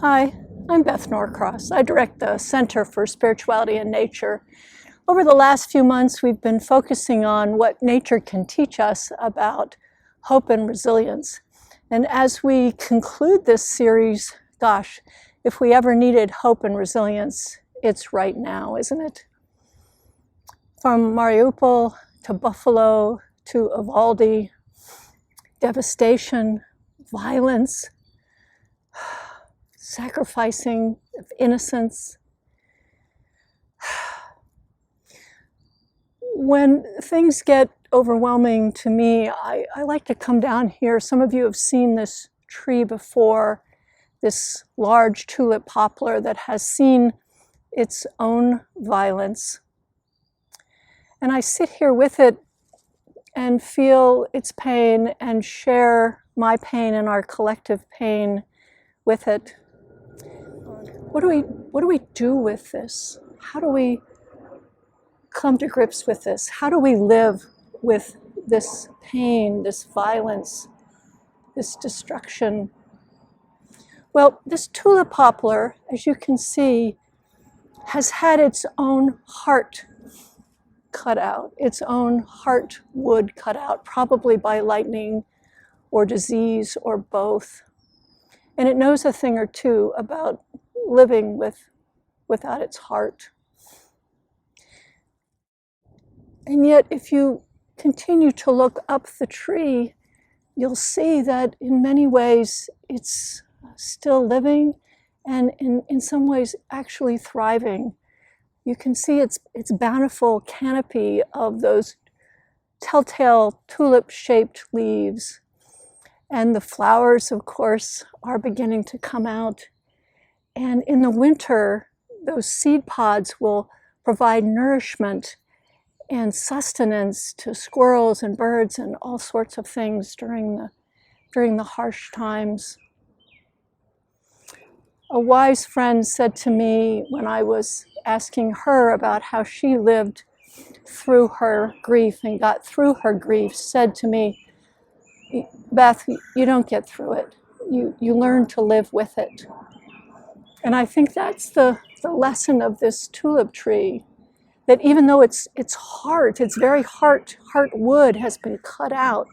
Hi, I'm Beth Norcross. I direct the Center for Spirituality and Nature. Over the last few months, we've been focusing on what nature can teach us about hope and resilience. And as we conclude this series, gosh, if we ever needed hope and resilience, it's right now, isn't it? From Mariupol to Buffalo to Uvalde, devastation, violence, sacrificing of innocence. When things get overwhelming to me, I like to come down here. Some of you have seen this tree before, this large tulip poplar that has seen its own violence. And I sit here with it and feel its pain and share my pain and our collective pain with it. What do we do with this? How do we come to grips with this? How do we live with this pain, this violence, this destruction? Well, this tulip poplar, as you can see, has had its own heart cut out, its own heartwood cut out, probably by lightning or disease or both. And it knows a thing or two about living without its heart. And yet, if you continue to look up the tree, you'll see that in many ways it's still living and in some ways actually thriving. You can see its bountiful canopy of those telltale tulip-shaped leaves. And the flowers, of course, are beginning to come out. And in the winter, those seed pods will provide nourishment and sustenance to squirrels and birds and all sorts of things during the harsh times. A wise friend said to me when I was asking her about how she lived through her grief and got through her grief, said to me, Beth, you don't get through it. You learn to live with it. And I think that's the lesson of this tulip tree, that even though its heart, its very heartwood has been cut out,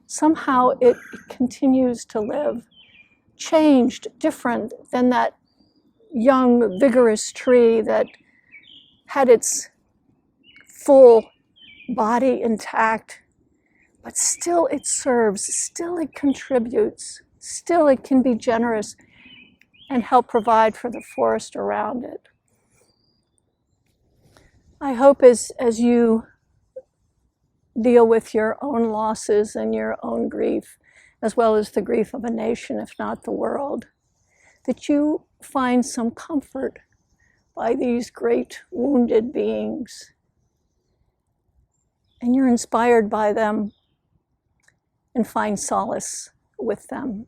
somehow it continues to live, changed, different than that young, vigorous tree that had its full body intact, but still it serves, still it contributes, still it can be generous and help provide for the forest around it. I hope as you deal with your own losses and your own grief, as well as the grief of a nation, if not the world, that you find some comfort by these great wounded beings. And you're inspired by them and find solace with them.